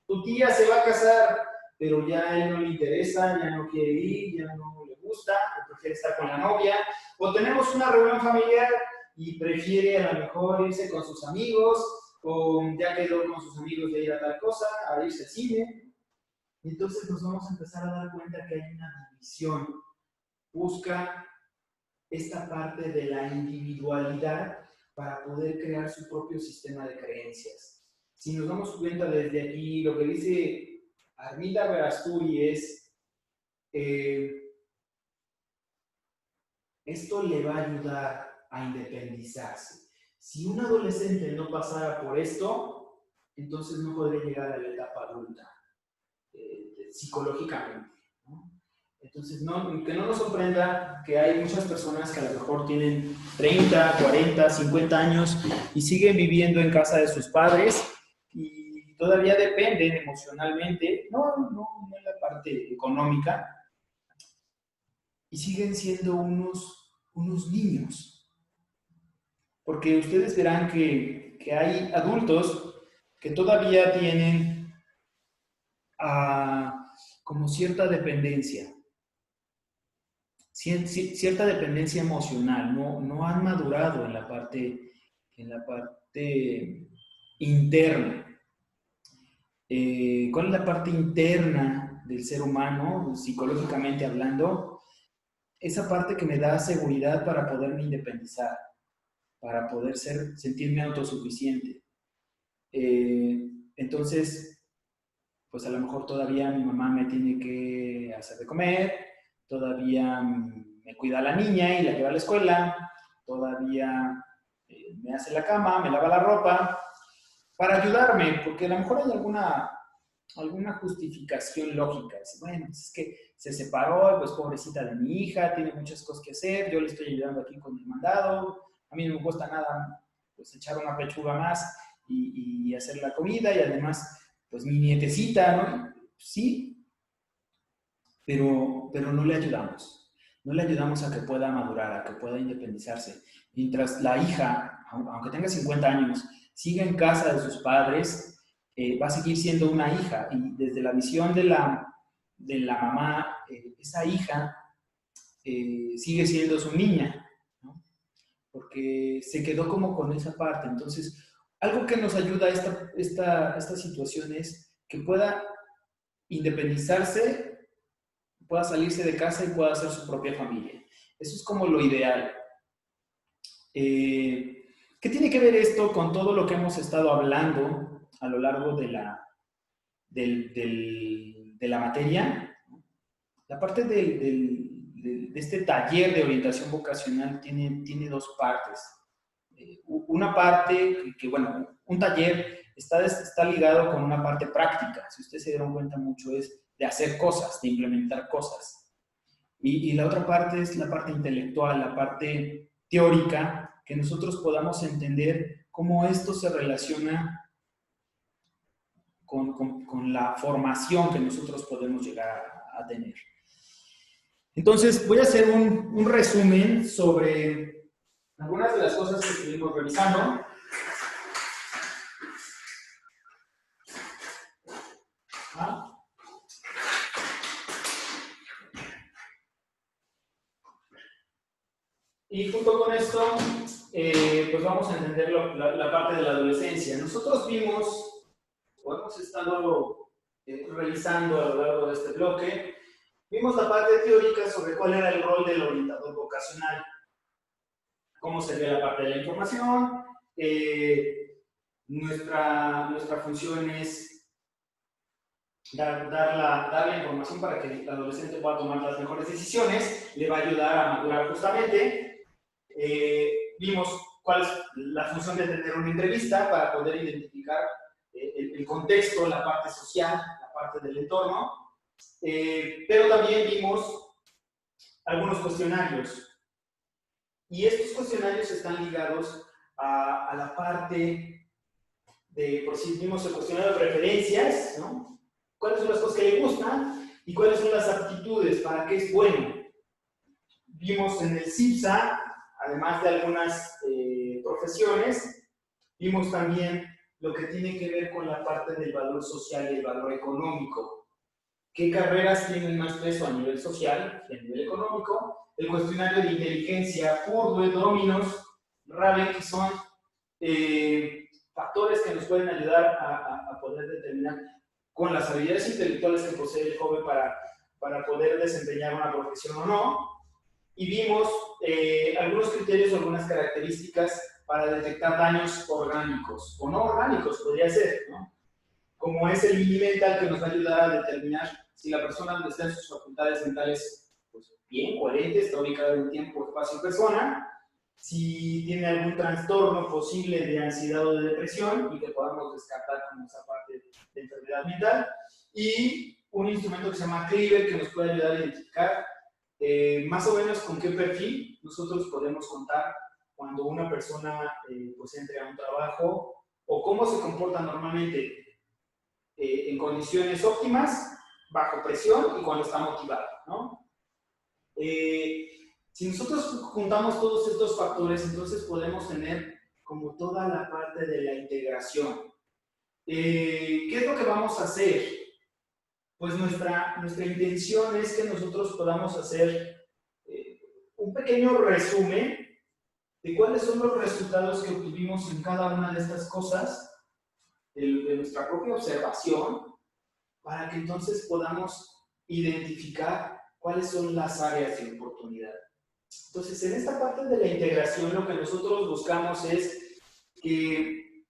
tu tía se va a casar, pero ya a él no le interesa, ya no quiere ir, ya no le gusta, prefiere estar con la novia. O tenemos una reunión familiar y prefiere a lo mejor irse con sus amigos, o ya quedó con sus amigos de ir a tal cosa, a irse al cine. Entonces nos vamos a empezar a dar cuenta que hay una división. Busca esta parte de la individualidad para poder crear su propio sistema de creencias. Si nos damos cuenta desde aquí, lo que dice Armida Verasturi es, esto le va a ayudar a independizarse. Si un adolescente no pasara por esto, entonces no podría llegar a la etapa adulta, psicológicamente, ¿no? Entonces, que no nos sorprenda que hay muchas personas que a lo mejor tienen 30, 40, 50 años y siguen viviendo en casa de sus padres y todavía dependen emocionalmente, no en la parte económica, y siguen siendo unos niños. Porque ustedes verán que hay adultos que todavía tienen como cierta dependencia, cierta dependencia emocional, no han madurado en la parte interna. ¿Cuál es la parte interna del ser humano, psicológicamente hablando? Esa parte que me da seguridad para poderme independizar, para poder sentirme autosuficiente. Entonces, pues a lo mejor todavía mi mamá me tiene que hacer de comer, todavía me cuida a la niña y la lleva a la escuela, todavía me hace la cama, me lava la ropa, para ayudarme, porque a lo mejor hay alguna justificación lógica. Bueno, pues es que se separó, pues pobrecita de mi hija, tiene muchas cosas que hacer, yo le estoy ayudando aquí con el mandado, a mí no me cuesta nada pues echar una pechuga más y hacer la comida, y además pues mi nietecita, ¿no? Sí, pero no le ayudamos. No le ayudamos a que pueda madurar, a que pueda independizarse. Mientras la hija, aunque tenga 50 años, siga en casa de sus padres, va a seguir siendo una hija. Y desde la visión de la mamá, esa hija sigue siendo su niña, ¿no? porque se quedó como con esa parte. Entonces, algo que nos ayuda a esta situación es que pueda independizarse, pueda salirse de casa y pueda hacer su propia familia. Eso es como lo ideal. ¿Qué tiene que ver esto con todo lo que hemos estado hablando a lo largo de la materia? La parte de este taller de orientación vocacional tiene dos partes. Una parte bueno, un taller está ligado con una parte práctica. Si ustedes se dieron cuenta mucho es de hacer cosas, de implementar cosas. Y la otra parte es la parte intelectual, la parte teórica, que nosotros podamos entender cómo esto se relaciona con la formación que nosotros podemos llegar a tener. Entonces, voy a hacer un resumen sobre algunas de las cosas que estuvimos revisando. Y junto con esto, pues vamos a entender la parte de la adolescencia. Nosotros vimos, o hemos estado revisando a lo largo de este bloque, vimos la parte teórica sobre cuál era el rol del orientador vocacional, cómo sería la parte de la información, nuestra función es dar la información para que el adolescente pueda tomar las mejores decisiones, le va a ayudar a madurar justamente. Vimos cuál es la función de tener una entrevista para poder identificar el contexto, la parte social, la parte del entorno, pero también vimos algunos cuestionarios. Y estos cuestionarios están ligados a la parte de, por si vimos el cuestionario de preferencias, ¿no? ¿Cuáles son las cosas que le gustan y cuáles son las aptitudes, para qué es bueno? Vimos en el CIPSA, además de algunas profesiones, vimos también lo que tiene que ver con la parte del valor social y el valor económico. ¿Qué carreras tienen más peso a nivel social y a nivel económico? El cuestionario de inteligencia, Purdue, Dominos, Raven, que son factores que nos pueden ayudar a poder determinar con las habilidades intelectuales que posee el joven para poder desempeñar una profesión o no. Y vimos algunos criterios o algunas características para detectar daños orgánicos o no orgánicos, podría ser, ¿no? Como es el Mini Mental, que nos va a ayudar a determinar si la persona está en sus facultades mentales pues, bien, coherentes, está ubicada en tiempo, espacio y persona, si tiene algún trastorno posible de ansiedad o de depresión y que podamos descartar como esa parte de enfermedad mental, y un instrumento que se llama Cliver, que nos puede ayudar a identificar más o menos con qué perfil nosotros podemos contar cuando una persona pues entre a un trabajo o cómo se comporta normalmente en condiciones óptimas, bajo presión y cuando está motivado, ¿no? Si nosotros juntamos todos estos factores, entonces podemos tener como toda la parte de la integración. ¿Qué es lo que vamos a hacer? Pues nuestra intención es que nosotros podamos hacer un pequeño resumen de cuáles son los resultados que obtuvimos en cada una de estas cosas, de nuestra propia observación, para que entonces podamos identificar cuáles son las áreas de oportunidad. Entonces, en esta parte de la integración, lo que nosotros buscamos es que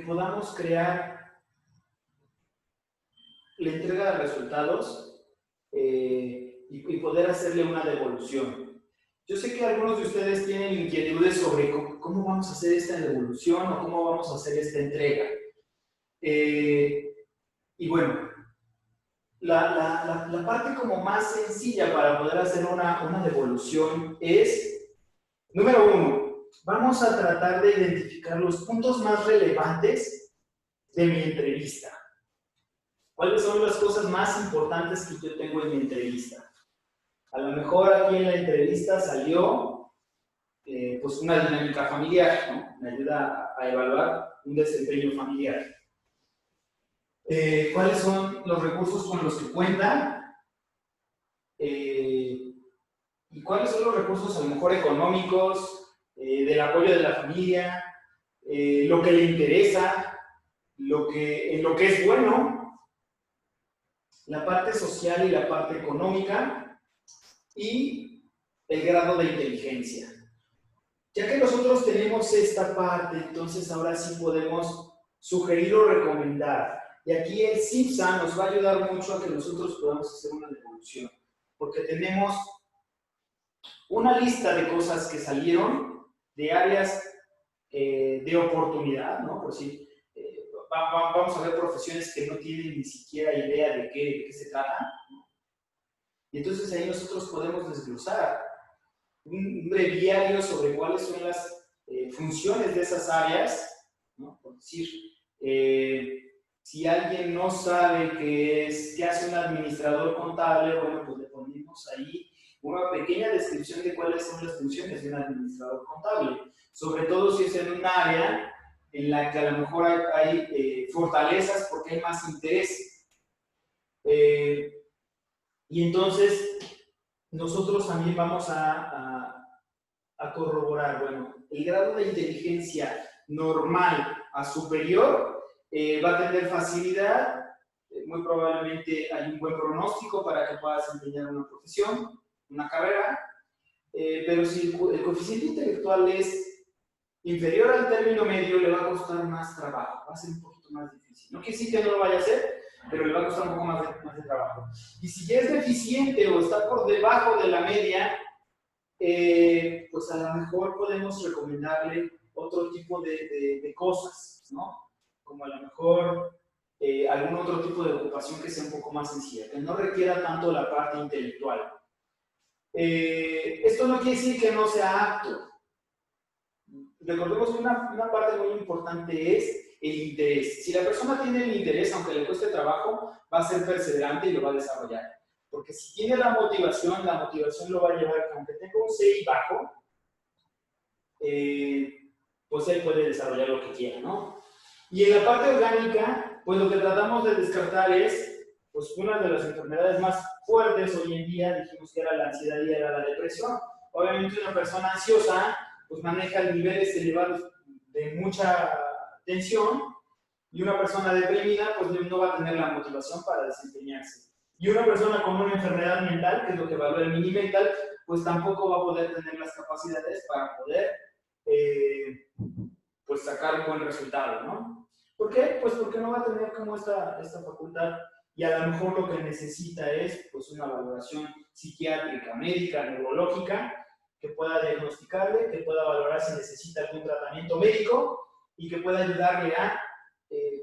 podamos crear la entrega de resultados y poder hacerle una devolución. Yo sé que algunos de ustedes tienen inquietudes sobre cómo vamos a hacer esta devolución o cómo vamos a hacer esta entrega. Y bueno, la parte como más sencilla para poder hacer una devolución es, número uno, vamos a tratar de identificar los puntos más relevantes de mi entrevista. ¿Cuáles son las cosas más importantes que yo tengo en mi entrevista? A lo mejor aquí en la entrevista salió pues una dinámica familiar, ¿no? Me ayuda a evaluar un desempeño familiar. ¿Cuáles son los recursos con los que cuentan? Y ¿Y cuáles son los recursos a lo mejor económicos, del apoyo de la familia, lo que le interesa, en lo que es bueno, la parte social y la parte económica y el grado de inteligencia? Ya que nosotros tenemos esta parte, entonces ahora sí podemos sugerir o recomendar. Y aquí el CIPSA nos va a ayudar mucho a que nosotros podamos hacer una devolución, porque tenemos una lista de cosas que salieron, de áreas de oportunidad, ¿no? Por si vamos a ver profesiones que no tienen ni siquiera idea de qué se trata, ¿no? Y entonces ahí nosotros podemos desglosar un breviario sobre cuáles son las funciones de esas áreas, ¿no? Por decir, si alguien no sabe qué hace un administrador contable, bueno, pues le ponemos ahí una pequeña descripción de cuáles son las funciones de un administrador contable, sobre todo si es en un área en la que a lo mejor hay fortalezas porque hay más interés. Y entonces nosotros también vamos a corroborar, bueno, el grado de inteligencia normal a superior va a tener facilidad, muy probablemente hay un buen pronóstico para que pueda desempeñar una profesión, una carrera, pero si el coeficiente intelectual es inferior al término medio, le va a costar más trabajo, va a ser un poquito más difícil. No quiere decir que no lo vaya a hacer, pero le va a costar un poco más de trabajo. Y si ya es deficiente o está por debajo de la media, pues a lo mejor podemos recomendarle otro tipo de cosas, ¿no? Como a lo mejor algún otro tipo de ocupación que sea un poco más sencilla, que no requiera tanto la parte intelectual. Esto no quiere decir que no sea apto. Recordemos que una parte muy importante es el interés. Si la persona tiene el interés, aunque le cueste trabajo, va a ser perseverante y lo va a desarrollar. Porque si tiene la motivación lo va a llevar, aunque tenga un CI bajo, pues él puede desarrollar lo que quiera, ¿no? Y en la parte orgánica, pues lo que tratamos de descartar es, pues una de las enfermedades más fuertes hoy en día, dijimos que era la ansiedad y era la depresión. Obviamente una persona ansiosa, pues maneja niveles elevados de mucha tensión, y una persona deprimida, pues no va a tener la motivación para desempeñarse. Y una persona con una enfermedad mental, que es lo que evalúa el mini mental, pues tampoco va a poder tener las capacidades para poder pues sacar un buen resultado, ¿no? ¿Por qué? Pues porque no va a tener como esta facultad, y a lo mejor lo que necesita es pues una valoración psiquiátrica, médica, neurológica, que pueda diagnosticarle, que pueda valorar si necesita algún tratamiento médico y que pueda ayudarle a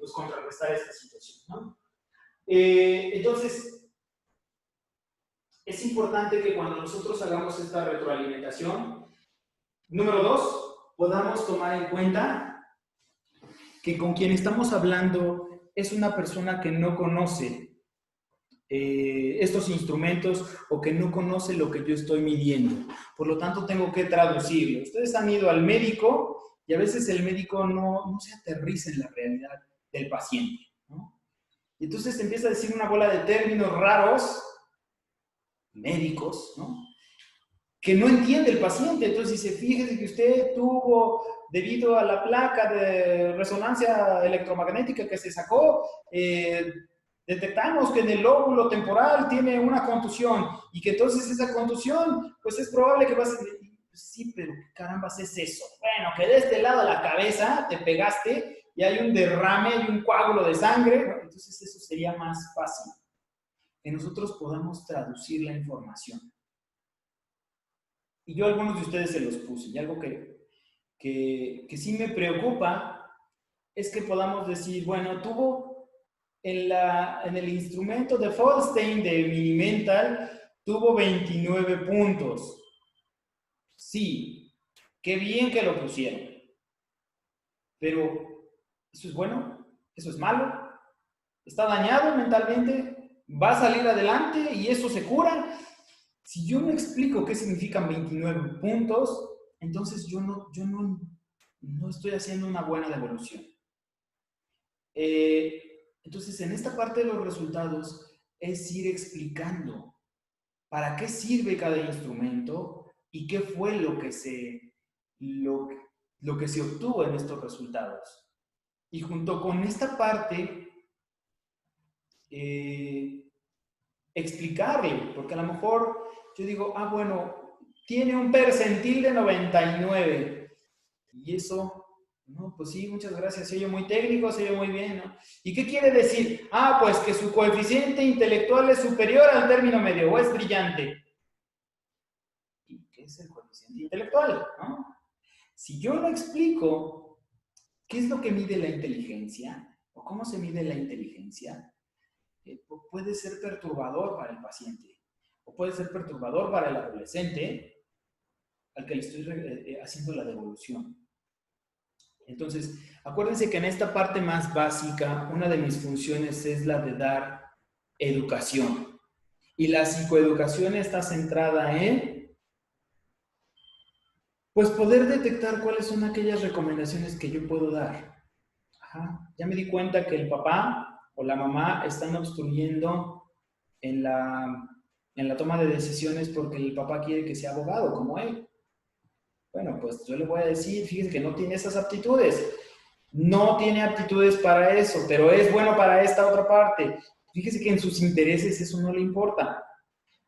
pues contrarrestar esta situación, ¿no? Entonces, es importante que cuando nosotros hagamos esta retroalimentación, número 2, podamos tomar en cuenta que con quien estamos hablando es una persona que no conoce estos instrumentos o que no conoce lo que yo estoy midiendo. Por lo tanto, tengo que traducirlo. Ustedes han ido al médico y a veces el médico no se aterriza en la realidad del paciente, ¿no? Y entonces empieza a decir una bola de términos raros, médicos, ¿no?, que no entiende el paciente. Entonces dice, fíjese que usted tuvo, debido a la placa de resonancia electromagnética que se sacó, detectamos que en el lóbulo temporal tiene una contusión, y que entonces esa contusión, pues es probable que va a ser... Sí, pero ¿qué carambas es eso? Bueno, que de este lado de la cabeza te pegaste y hay un derrame, hay un coágulo de sangre, ¿no? Entonces eso sería más fácil, que nosotros podamos traducir la información. Y yo a algunos de ustedes se los puse, y algo que sí me preocupa es que podamos decir, bueno, tuvo en el instrumento de Feldstein de Minimental, tuvo 29 puntos. Sí, qué bien que lo pusieron. Pero, ¿eso es bueno? ¿Eso es malo? ¿Está dañado mentalmente? ¿Va a salir adelante y eso se cura? Si yo no explico qué significan 29 puntos, entonces yo no estoy haciendo una buena devolución. Entonces, en esta parte de los resultados es ir explicando para qué sirve cada instrumento y qué fue lo, lo que se obtuvo en estos resultados. Y junto con esta parte, explicarle, porque a lo mejor yo digo, ah, bueno, tiene un percentil de 99. Y eso, no, pues sí, muchas gracias, se oye muy técnico, se oye muy bien, ¿no? ¿Y qué quiere decir? Ah, pues que su coeficiente intelectual es superior al término medio, o es brillante. ¿Y qué es el coeficiente intelectual, no? Si yo no explico qué es lo que mide la inteligencia, o cómo se mide la inteligencia, puede ser perturbador para el paciente, o puede ser perturbador para el adolescente al que le estoy haciendo la devolución. Entonces, acuérdense que en esta parte más básica, una de mis funciones es la de dar educación. Y la psicoeducación está centrada en, pues, poder detectar cuáles son aquellas recomendaciones que yo puedo dar. Ajá. Ya me di cuenta que el papá o la mamá están obstruyendo en la toma de decisiones porque el papá quiere que sea abogado como él. Bueno, pues yo le voy a decir, fíjese que no tiene esas aptitudes. No tiene aptitudes para eso, pero es bueno para esta otra parte. Fíjese que en sus intereses eso no le importa.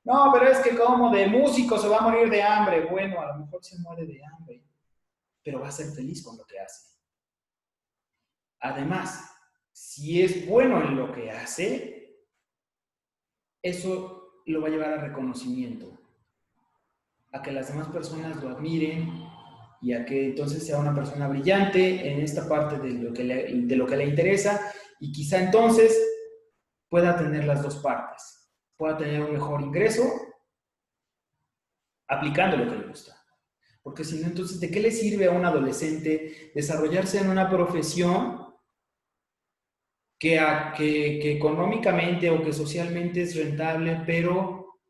No, pero es que como de músico se va a morir de hambre. Bueno, a lo mejor se muere de hambre, pero va a ser feliz con lo que hace. Además, si es bueno en lo que hace, eso lo va a llevar a reconocimiento, a que las demás personas lo admiren y a que entonces sea una persona brillante en esta parte de lo que le interesa y quizá entonces pueda tener las dos partes, pueda tener un mejor ingreso aplicando lo que le gusta. Porque si no, entonces, ¿de qué le sirve a un adolescente desarrollarse en una profesión que económicamente o que socialmente es rentable, pero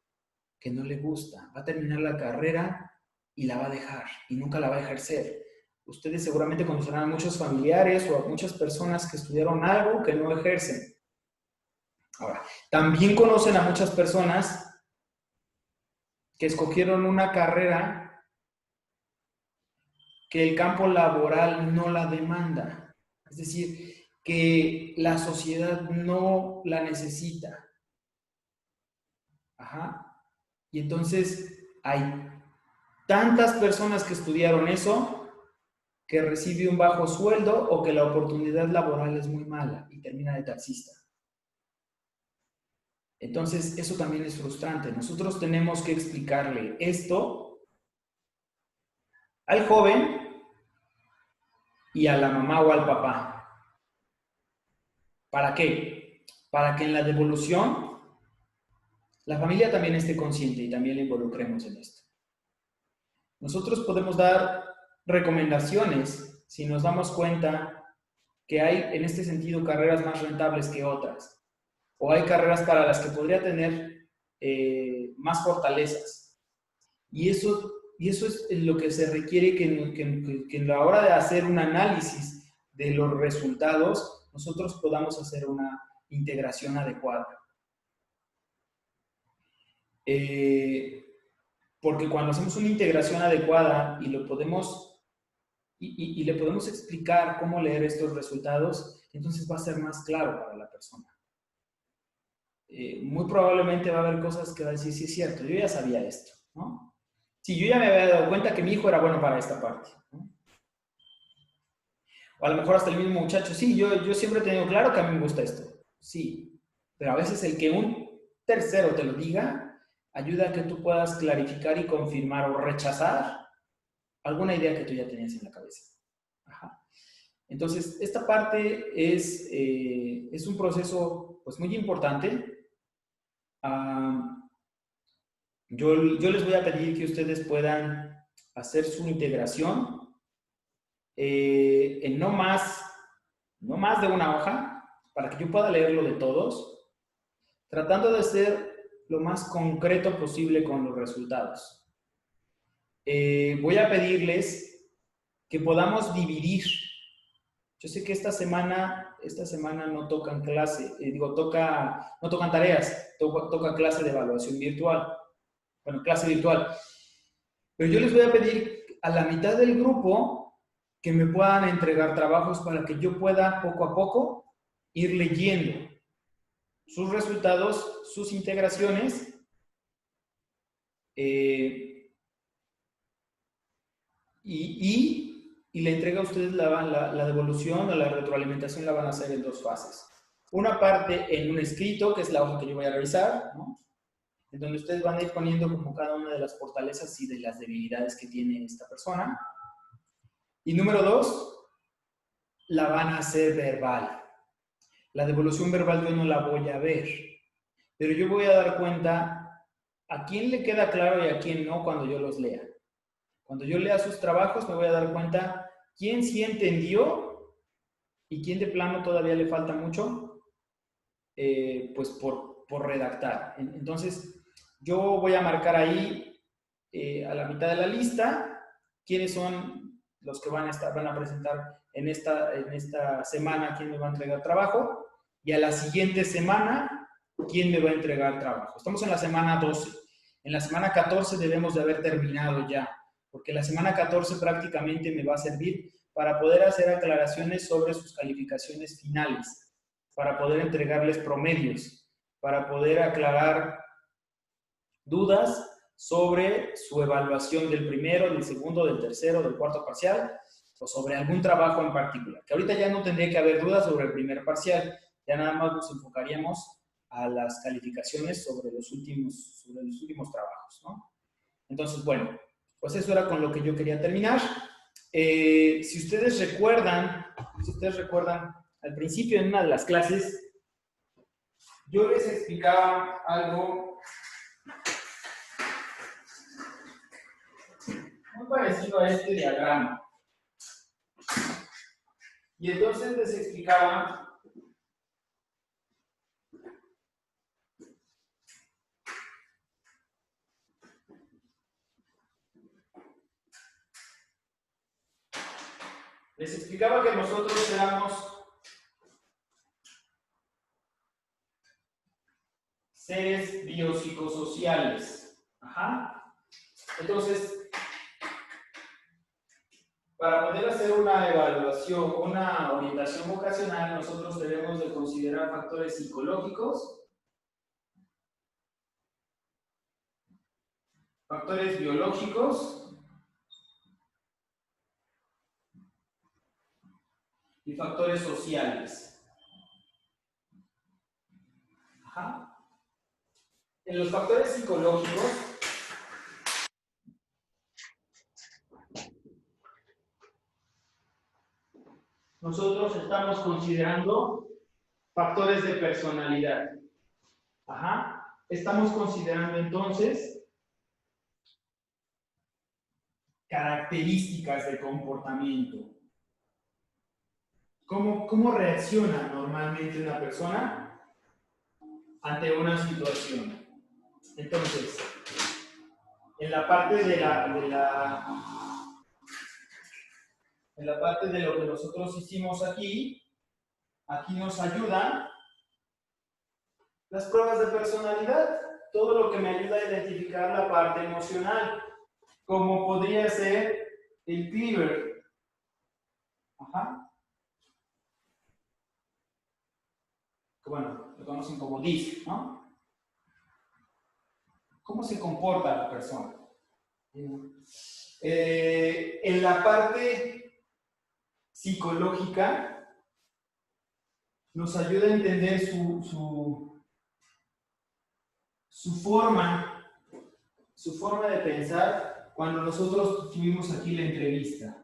que no le gusta? Va a terminar la carrera y la va a dejar y nunca la va a ejercer. Ustedes seguramente conocerán a muchos familiares o a muchas personas que estudiaron algo que no ejercen. Ahora, también conocen a muchas personas que escogieron una carrera que el campo laboral no la demanda. Es decir, que la sociedad no la necesita. Ajá. Y entonces hay tantas personas que estudiaron eso que recibe un bajo sueldo o que la oportunidad laboral es muy mala y termina de taxista. Entonces, eso también es frustrante. Nosotros tenemos que explicarle esto al joven y a la mamá o al papá. ¿Para qué? Para que en la devolución la familia también esté consciente y también le involucremos en esto. Nosotros podemos dar recomendaciones si nos damos cuenta que hay en este sentido carreras más rentables que otras, o hay carreras para las que podría tener más fortalezas. Y eso es lo que se requiere que en la hora de hacer un análisis de los resultados, nosotros podamos hacer una integración adecuada. Porque cuando hacemos una integración adecuada y lo podemos y le podemos explicar cómo leer estos resultados, entonces va a ser más claro para la persona. Muy probablemente va a haber cosas que va a decir, sí es cierto, yo ya sabía esto, ¿no? Sí, yo ya me había dado cuenta que mi hijo era bueno para esta parte, ¿no? O a lo mejor hasta el mismo muchacho, sí, yo siempre he tenido claro que a mí me gusta esto, sí, pero a veces el que un tercero te lo diga ayuda a que tú puedas clarificar y confirmar o rechazar alguna idea que tú ya tenías en la cabeza. Ajá. Entonces, esta parte es un proceso pues, muy importante. Yo les voy a pedir que ustedes puedan hacer su integración en no más de una hoja, para que yo pueda leerlo de todos, tratando de ser lo más concreto posible con los resultados. Voy a pedirles que podamos dividir. Yo sé que esta semana no tocan clase, no tocan tareas, toca clase de evaluación virtual. bueno, clase virtual. Pero yo les voy a pedir a la mitad del grupo que me puedan entregar trabajos para que yo pueda poco a poco ir leyendo sus resultados, sus integraciones, y le entrega a ustedes la devolución o la retroalimentación la van a hacer en dos fases. Una parte en un escrito, que es la hoja que yo voy a revisar, ¿no? En donde ustedes van a ir poniendo como cada una de las fortalezas y de las debilidades que tiene esta persona. Y número dos, la van a hacer verbal. La devolución verbal yo no la voy a ver, pero yo voy a dar cuenta a quién le queda claro y a quién no cuando yo los lea. Cuando yo lea sus trabajos me voy a dar cuenta quién sí entendió y quién de plano todavía le falta mucho, pues por redactar. Entonces, yo voy a marcar ahí a la mitad de la lista quiénes son los que van a presentar en esta semana quién me va a entregar trabajo, y a la siguiente semana quién me va a entregar trabajo. Estamos en la semana 12. En la semana 14 debemos de haber terminado ya, porque la semana 14 prácticamente me va a servir para poder hacer aclaraciones sobre sus calificaciones finales, para poder entregarles promedios, para poder aclarar dudas sobre su evaluación del primero, del segundo, del tercero, del cuarto parcial, o sobre algún trabajo en particular. Que ahorita ya no tendría que haber dudas sobre el primer parcial, ya nada más nos enfocaríamos a las calificaciones sobre los últimos trabajos, ¿no? Entonces, bueno, pues eso era con lo que yo quería terminar. Si ustedes recuerdan, al principio en una de las clases, yo les explicaba algo muy parecido a este diagrama. Y entonces les explicaba que nosotros éramos seres biopsicosociales. Ajá. Entonces, para poder hacer una evaluación, una orientación vocacional, nosotros debemos de considerar factores psicológicos, factores biológicos y factores sociales. Ajá. En los factores psicológicos, nosotros estamos considerando factores de personalidad. Ajá. Estamos considerando entonces características de comportamiento. ¿Cómo reacciona normalmente una persona ante una situación? Entonces, en la parte de lo que nosotros hicimos aquí nos ayudan las pruebas de personalidad, todo lo que me ayuda a identificar la parte emocional, como podría ser el Cleaver. Ajá. Bueno, lo conocen como DISC, ¿no? ¿Cómo se comporta la persona? En la parte psicológica nos ayuda a entender su forma de pensar cuando nosotros tuvimos aquí la entrevista.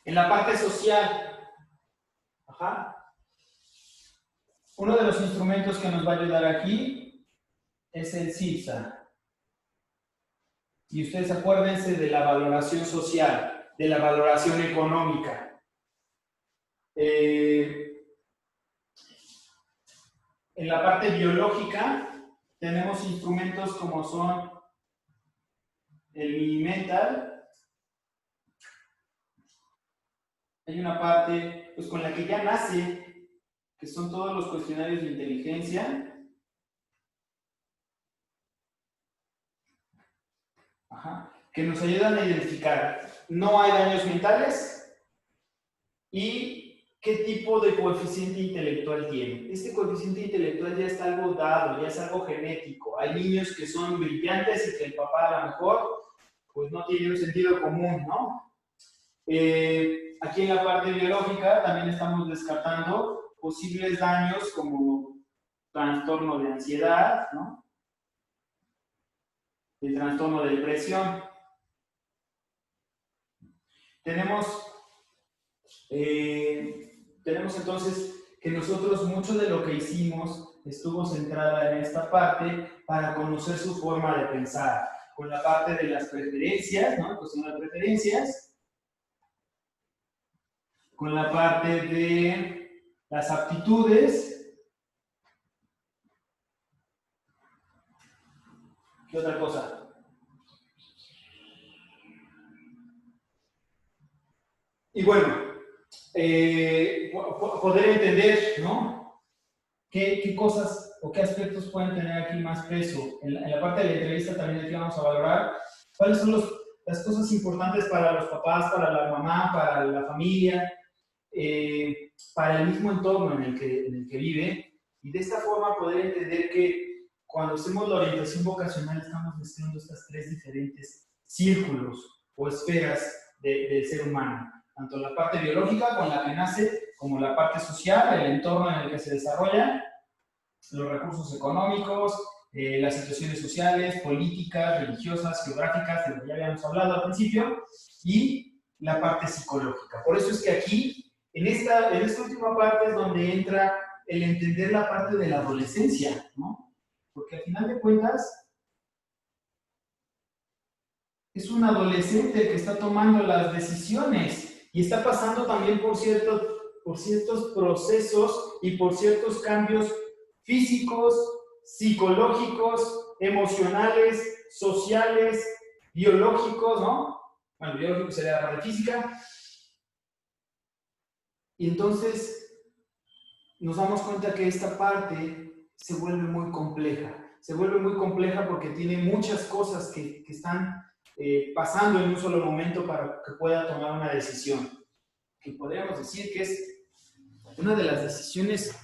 En la parte social, uno de los instrumentos que nos va a ayudar aquí es el CIPSA. Y ustedes acuérdense de la valoración social, de la valoración económica. En la parte biológica tenemos instrumentos como son el Mini-Mental. Hay una parte pues, con la que ya nace, que son todos los cuestionarios de inteligencia. Que nos ayudan a identificar no hay daños mentales y qué tipo de coeficiente intelectual tiene. Este coeficiente intelectual ya está algo dado, ya es algo genético. Hay niños que son brillantes y que el papá a lo mejor pues no tiene un sentido común, ¿no? Aquí en la parte biológica también estamos descartando posibles daños como trastorno de ansiedad, ¿no? El trastorno de depresión. Tenemos entonces que nosotros mucho de lo que hicimos estuvo centrada en esta parte para conocer su forma de pensar, con la parte de las preferencias, ¿no? Cuestión de preferencias, con la parte de las aptitudes. ¿Qué otra cosa? Y bueno, poder entender, ¿no? ¿Qué cosas o qué aspectos pueden tener aquí más peso? En la parte de la entrevista también aquí vamos a valorar cuáles son las cosas importantes para los papás, para la mamá, para la familia, para el mismo entorno en el que vive, y de esta forma poder entender que cuando hacemos la orientación vocacional estamos mezclando estas tres diferentes círculos o esferas del ser humano, tanto la parte biológica con la que nace, como la parte social, el entorno en el que se desarrolla, los recursos económicos, las situaciones sociales, políticas, religiosas, geográficas, de lo que ya habíamos hablado al principio, y la parte psicológica. Por eso es que aquí, en esta última parte es donde entra el entender la parte de la adolescencia, ¿no? Porque al final de cuentas, es un adolescente que está tomando las decisiones y está pasando también por ciertos procesos y por ciertos cambios físicos, psicológicos, emocionales, sociales, biológicos, ¿no? Bueno, biológico sería la parte física. Y entonces nos damos cuenta que esta parte se vuelve muy compleja. Se vuelve muy compleja porque tiene muchas cosas que están pasando en un solo momento para que pueda tomar una decisión. Que podríamos decir que es una de las decisiones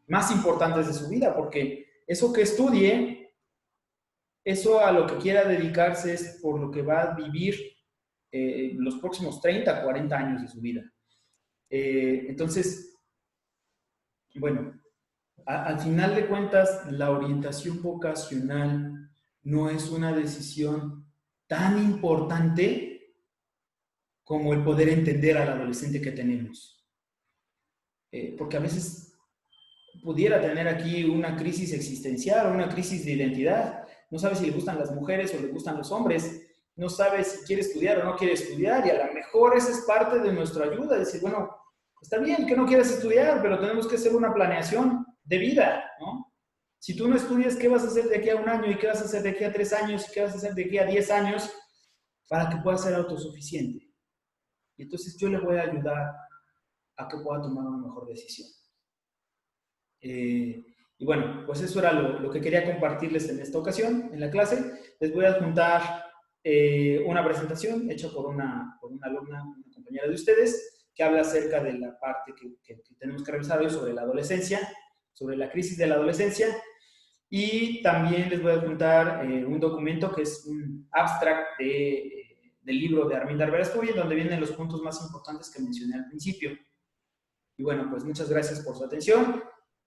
más importantes de su vida, porque eso que estudie, eso a lo que quiera dedicarse es por lo que va a vivir los próximos 30, 40 años de su vida. Entonces, bueno, al final de cuentas, la orientación vocacional no es una decisión tan importante como el poder entender al adolescente que tenemos. Porque a veces pudiera tener aquí una crisis existencial o una crisis de identidad. No sabe si le gustan las mujeres o le gustan los hombres. No sabe si quiere estudiar o no quiere estudiar. Y a lo mejor esa es parte de nuestra ayuda. Decir, bueno, está bien que no quieras estudiar, pero tenemos que hacer una planeación de vida, ¿no? Si tú no estudias, ¿qué vas a hacer de aquí a 1 año? ¿Y qué vas a hacer de aquí a 3 años? ¿Y qué vas a hacer de aquí a 10 años? Para que puedas ser autosuficiente. Y entonces yo le voy a ayudar a que pueda tomar una mejor decisión. Y bueno, pues eso era lo que quería compartirles en esta ocasión, en la clase. Les voy a adjuntar una presentación hecha por una alumna, una compañera de ustedes, que habla acerca de la parte que tenemos que revisar hoy sobre la adolescencia, sobre la crisis de la adolescencia. Y también les voy a adjuntar un documento que es un abstract del libro de Armin Darberstuy, donde vienen los puntos más importantes que mencioné al principio. Y bueno, pues muchas gracias por su atención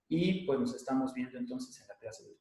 y pues nos estamos viendo entonces en la clase de hoy.